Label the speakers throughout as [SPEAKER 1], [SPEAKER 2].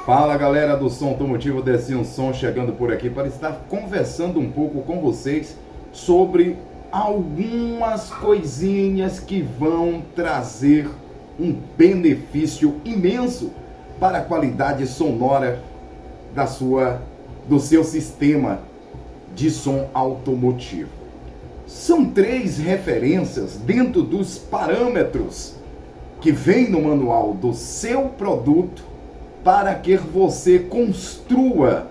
[SPEAKER 1] Fala galera do Som Automotivo, Decinho Som chegando por aqui para estar conversando um pouco com vocês sobre algumas coisinhas que vão trazer um benefício imenso para a qualidade sonora do seu sistema de som automotivo. São 3 referências dentro dos parâmetros que vem no manual do seu produto para que você construa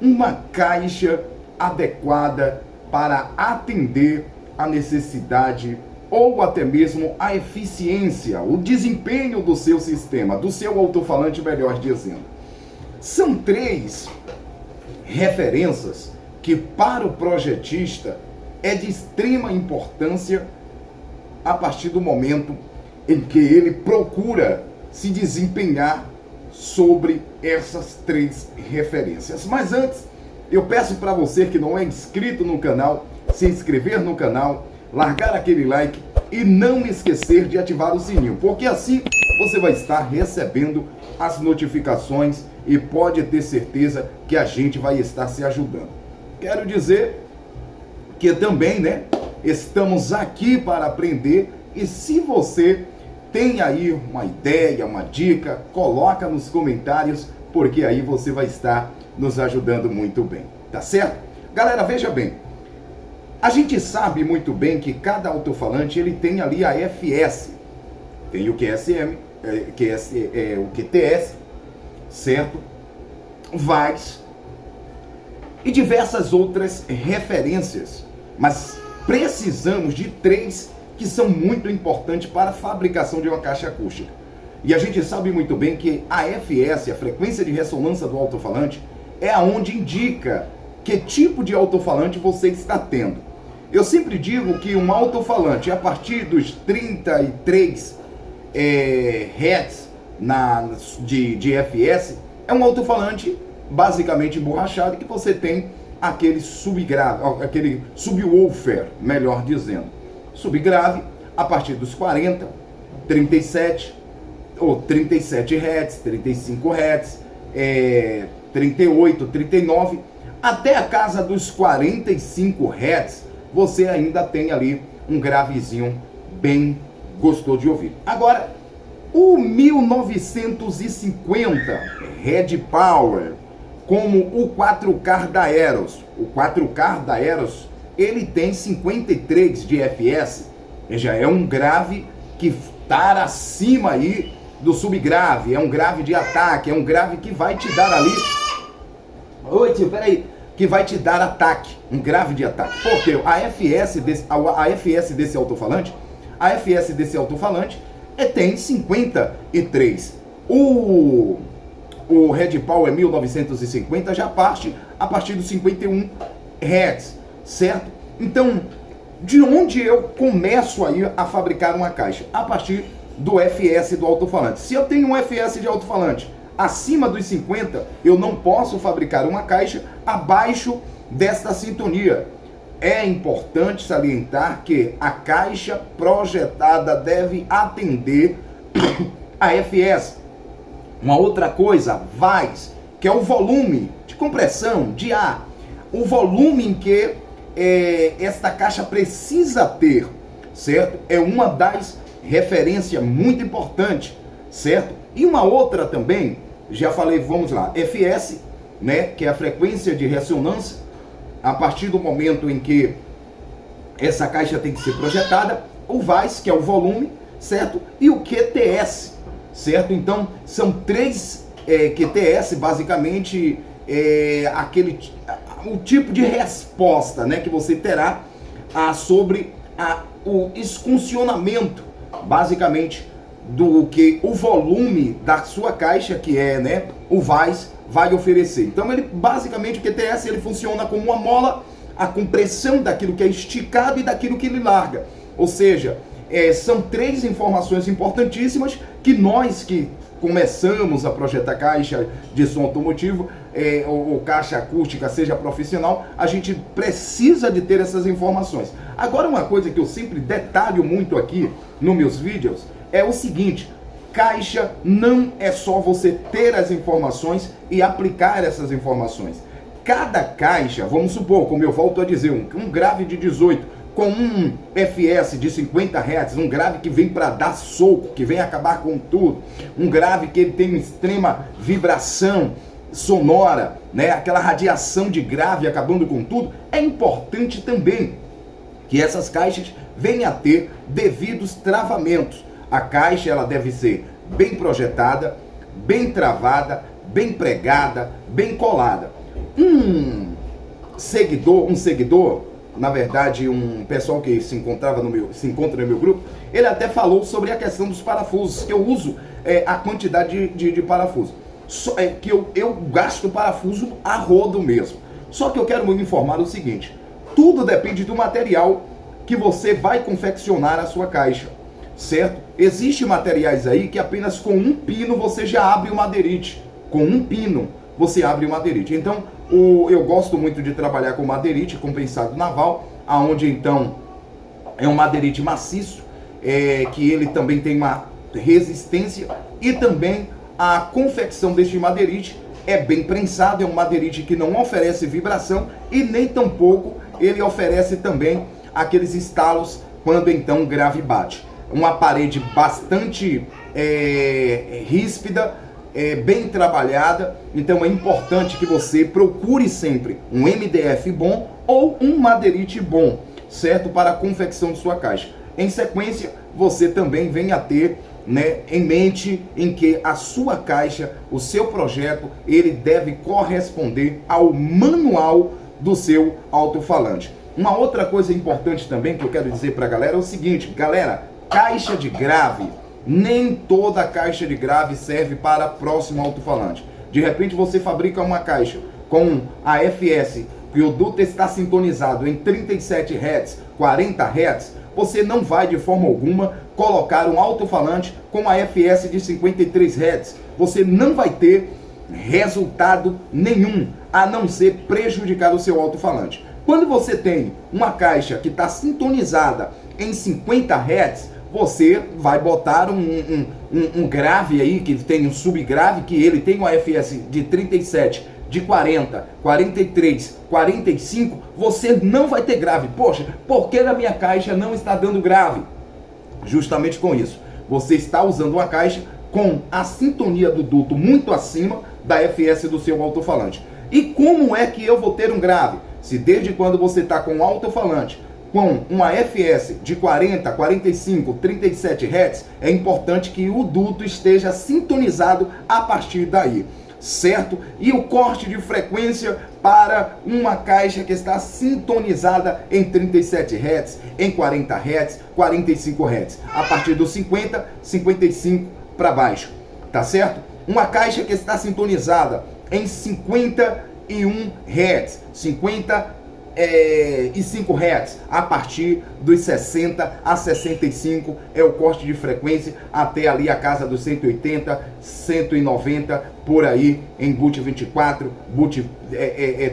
[SPEAKER 1] uma caixa adequada para atender a necessidade ou até mesmo a eficiência, o desempenho do seu sistema, do seu alto-falante, melhor dizendo. São 3 referências que para o projetista é de extrema importância a partir do momento em que ele procura se desempenhar sobre essas 3 referências. Mas antes, eu peço para você que não é inscrito no canal, se inscrever no canal, largar aquele like e não esquecer de ativar o sininho, porque assim você vai estar recebendo as notificações e pode ter certeza que a gente vai estar se ajudando. Quero dizer que também, estamos aqui para aprender, e se você tem aí uma ideia, uma dica, coloca nos comentários, porque aí você vai estar nos ajudando muito bem, tá certo? Galera, veja bem, a gente sabe muito bem que cada alto-falante ele tem ali a FS, tem o QSM, o QTS, certo? VAIS e diversas outras referências, mas precisamos de 3 que são muito importantes para a fabricação de uma caixa acústica. E a gente sabe muito bem que a FS, a frequência de ressonância do alto-falante, é aonde indica que tipo de alto-falante você está tendo. Eu sempre digo que um alto-falante a partir dos 33 Hz de FS é um alto-falante basicamente emborrachado, que você tem aquele subgrave, aquele subwoofer, melhor dizendo. Subgrave a partir dos 40, 37 ou 37 Hz, 35 Hz, 38, 39, até a casa dos 45 Hz, você ainda tem ali um gravezinho bem gostoso de ouvir. Agora, o 1950 Red Power, como o 4K da Aeros, o 4K da Aeros, ele tem 53 de FS, já é um grave que está acima aí do subgrave, é um grave de ataque, é um grave que vai te dar ali... Oi tio, peraí, que vai te dar ataque, um grave de ataque. Porque a FS desse alto-falante, tem 53. O Red Power 1950 já parte a partir dos 51 Hz. Certo? Então, de onde eu começo aí a fabricar uma caixa? A partir do FS do alto-falante. Se eu tenho um FS de alto-falante acima dos 50, eu não posso fabricar uma caixa abaixo desta sintonia. É importante salientar que a caixa projetada deve atender a FS. Uma outra coisa, VAIS, que é o volume de compressão de ar, o volume em que esta caixa precisa ter, certo? É uma das referências muito importante, certo? E uma outra também, já falei, vamos lá, FS, que é a frequência de ressonância, a partir do momento em que essa caixa tem que ser projetada, o VAIS, que é o volume, certo? E o QTS, certo? Então, são 3 QTS, basicamente, o tipo de resposta, que você terá sobre o funcionamento, basicamente, do que o volume da sua caixa, que é o VAIS, vai oferecer. Então, ele basicamente, o QTS, ele funciona como uma mola, a compressão daquilo que é esticado e daquilo que ele larga. Ou seja, são 3 informações importantíssimas que nós que começamos a projetar caixa de som automotivo, ou caixa acústica, seja profissional, a gente precisa de ter essas informações. Agora, uma coisa que eu sempre detalho muito aqui nos meus vídeos é o seguinte: Caixa não é só você ter as informações e aplicar essas informações. Cada caixa, vamos supor, como eu volto a dizer, um grave de 18 com um FS de 50 Hz, um grave que vem para dar soco, que vem acabar com tudo, um grave que ele tem uma extrema vibração sonora, né? Aquela radiação de grave acabando com tudo, é importante também que essas caixas venham a ter devidos travamentos. A caixa ela deve ser bem projetada, bem travada, bem pregada, bem colada. Um seguidor, na verdade, um pessoal que se encontra no meu grupo, ele até falou sobre a questão dos parafusos, que eu uso a quantidade de parafusos. Que eu gasto parafuso a rodo mesmo. Só que eu quero me informar o seguinte: tudo depende do material que você vai confeccionar a sua caixa, certo? Existem materiais aí que apenas com um pino você já abre o madeirite. Com um pino você abre o madeirite. Então, eu gosto muito de trabalhar com madeirite compensado naval, aonde então é um madeirite maciço, que ele também tem uma resistência, e também a confecção deste madeirite é bem prensado, é um madeirite que não oferece vibração e nem tampouco ele oferece também aqueles estalos quando então o grave bate. Uma parede bastante ríspida, bem trabalhada, então é importante que você procure sempre um MDF bom ou um madeirite bom, certo? Para a confecção de sua caixa. Em sequência, você também vem a ter, né, em mente em que a sua caixa, o seu projeto, ele deve corresponder ao manual do seu alto-falante. Uma outra coisa importante também que eu quero dizer para a galera é o seguinte: galera, caixa de grave, nem toda caixa de grave serve para próximo alto-falante. De repente você fabrica uma caixa com a FS, que o duto está sintonizado em 37 Hz, 40 Hz, você não vai de forma alguma colocar um alto-falante com a FS de 53 Hz. Você não vai ter resultado nenhum, a não ser prejudicar o seu alto-falante. Quando você tem uma caixa que está sintonizada em 50 Hz, você vai botar um grave aí, que tem um subgrave, que ele tem uma FS de 37, de 40, 43, 45, você não vai ter grave. Poxa, por que na minha caixa não está dando grave? Justamente com isso. Você está usando uma caixa com a sintonia do duto muito acima da FS do seu alto-falante. E como é que eu vou ter um grave? Se desde quando você está com um alto-falante com uma FS de 40, 45, 37 Hz, é importante que o duto esteja sintonizado a partir daí, certo? E o corte de frequência para uma caixa que está sintonizada em 37 Hz, em 40 Hz, 45 Hz, a partir dos 50, 55 para baixo, tá certo? Uma caixa que está sintonizada em 51 Hz, 55 Hz, a partir dos 60 a 65 é o corte de frequência, até ali a casa dos 180, 190, por aí, em boot 24, boot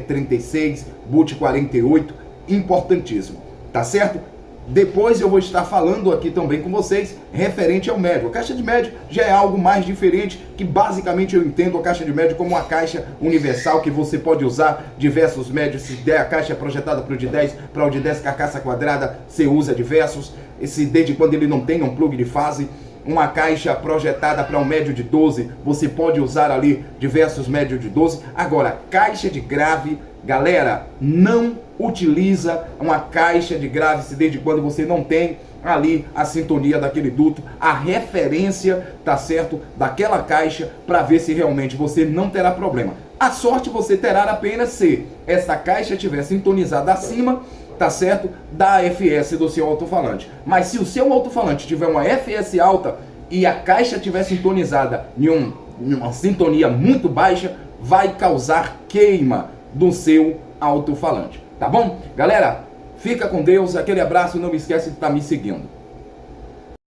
[SPEAKER 1] 36, boot 48, importantíssimo, tá certo? Depois eu vou estar falando aqui também com vocês referente ao médio. A caixa de médio já é algo mais diferente, que basicamente eu entendo a caixa de médio como uma caixa universal que você pode usar diversos médios. Se der a caixa é projetada para o de 10, para o de 10 carcaça quadrada, você usa diversos. Esse desde quando ele não tem um plug de fase. Uma caixa projetada para um médio de 12, você pode usar ali diversos médios de 12. Agora, caixa de grave, galera, não utiliza uma caixa de grave se desde quando você não tem ali a sintonia daquele duto, a referência, tá certo, daquela caixa, para ver se realmente você não terá problema. A sorte você terá apenas se essa caixa estiver sintonizada acima, tá certo, da FS do seu alto-falante. Mas se o seu alto-falante tiver uma FS alta e a caixa estiver sintonizada em uma sintonia muito baixa, vai causar queima do seu alto-falante. Tá bom? Galera, fica com Deus, aquele abraço, não me esquece de estar me seguindo.